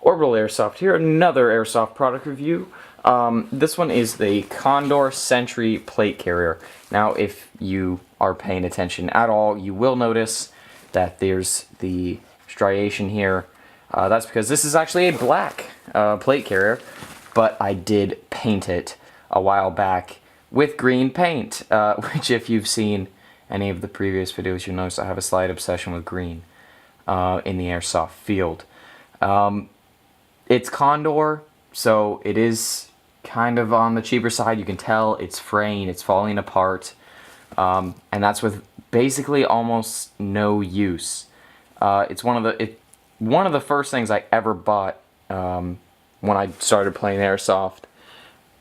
Orbital Airsoft here, another Airsoft product review. This one is the Condor Sentry plate carrier. Now, if you are paying attention at all, you will notice that there's the striation here. That's because this is actually a black plate carrier, but I did paint it a while back with green paint, which if you've seen any of the previous videos, you'll notice I have a slight obsession with green in the Airsoft field. It's Condor, so it is kind of on the cheaper side. You can tell it's fraying, it's falling apart, and that's with basically almost no use. It's one of the first things I ever bought when I started playing Airsoft,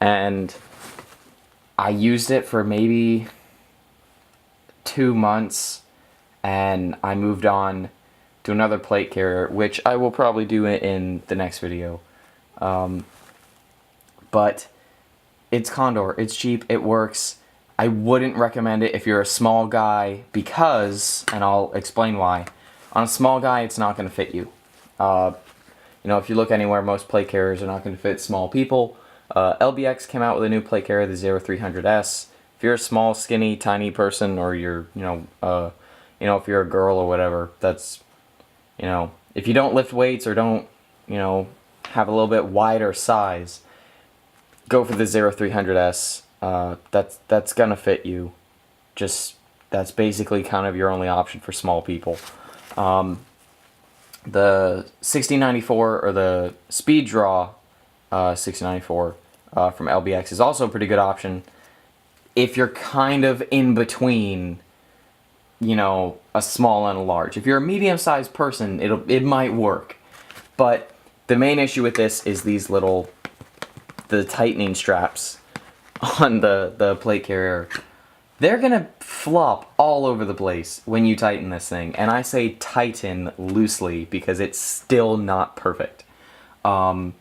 and I used it for maybe 2 months, and I moved on to another plate carrier, which I will probably do in the next video. But it's Condor, it's cheap, it works. I wouldn't recommend it if you're a small guy because, and I'll explain why, on a small guy it's not going to fit you. If you look anywhere, most plate carriers are not going to fit small people. LBX came out with a new plate carrier, the 0300S. If you're a small, skinny, tiny person, or you're, if you're a girl or whatever, that's, if you don't lift weights or don't, have a little bit wider size, go for the 0300S. That's gonna fit you. That's basically kind of your only option for small people. The 6094 or the Speed Draw 6094 from LBX is also a pretty good option if you're kind of in between, a small and a large. If you're a medium-sized person, it might work. But the main issue with this is the tightening straps on the plate carrier. They're gonna flop all over the place when you tighten this thing. And I say tighten loosely because it's still not perfect. And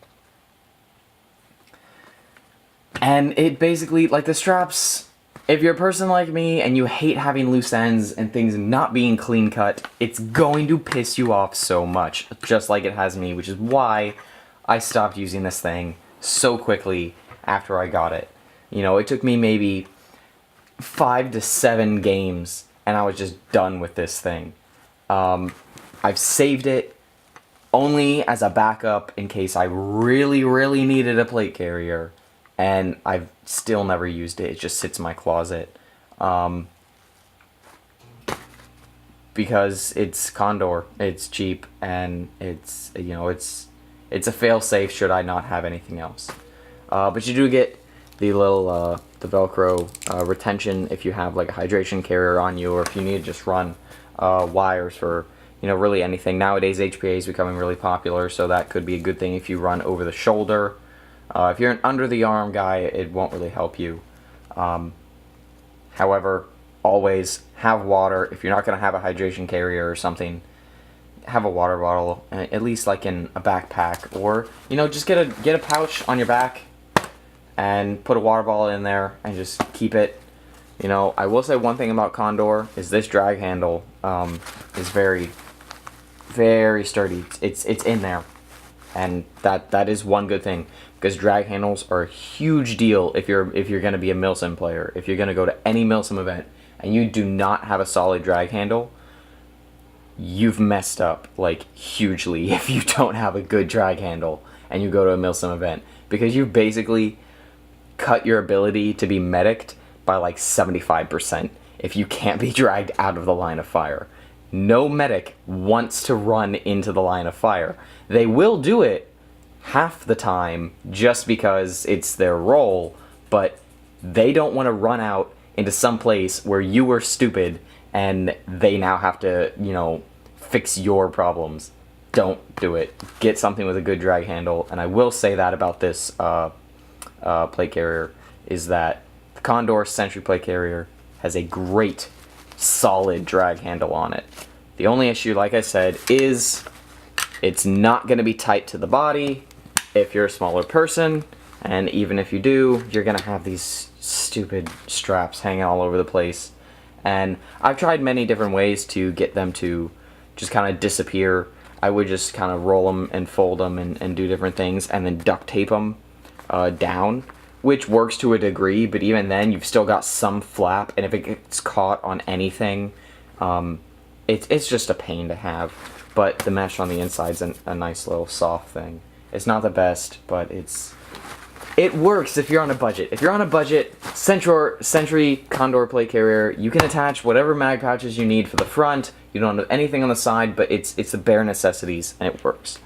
it basically, like the straps, if you're a person like me and you hate having loose ends and things not being clean cut, it's going to piss you off so much, just like it has me, which is why I stopped using this thing so quickly after I got it. It took me maybe 5 to 7 games and I was just done with this thing. I've saved it only as a backup in case I really, really needed a plate carrier. And I've still never used it. It just sits in my closet. Because it's Condor. It's cheap and it's a fail-safe should I not have anything else. But you do get the little the Velcro retention if you have like a hydration carrier on you, or if you need to just run wires for really anything. Nowadays HPA is becoming really popular, so that could be a good thing if you run over the shoulder. If you're an under-the-arm guy, it won't really help you. However, always have water. If you're not going to have a hydration carrier or something, have a water bottle, at least like in a backpack. Or, just get a pouch on your back and put a water bottle in there and just keep it. I will say one thing about Condor is this drag handle is very, very sturdy. It's in there. And that is one good thing, because drag handles are a huge deal if you're going to be a milsim player. If you're going to go to any milsim event and you do not have a solid drag handle, you've messed up like hugely if you don't have a good drag handle and you go to a milsim event, because you've basically cut your ability to be mediced by like 75% if you can't be dragged out of the line of fire. No medic wants to run into the line of fire. They will do it half the time just because it's their role, but they don't want to run out into some place where you were stupid and they now have to, fix your problems. Don't do it. Get something with a good drag handle. And I will say that about this plate carrier, is that the Condor Sentry plate carrier has a great solid drag handle on it. The only issue, like I said, is it's not going to be tight to the body if you're a smaller person, and even if you do, you're going to have these stupid straps hanging all over the place. And I've tried many different ways to get them to just kind of disappear. I would just kind of roll them and fold them and do different things, and then duct tape them down, which works to a degree, but even then you've still got some flap, and if it gets caught on anything, it's just a pain to have. But the mesh on the inside's a nice little soft thing. It's not the best, but it works if you're on a budget. If you're on a budget, Sentry Condor plate carrier, you can attach whatever mag pouches you need for the front. You don't have anything on the side, but it's the bare necessities, and it works.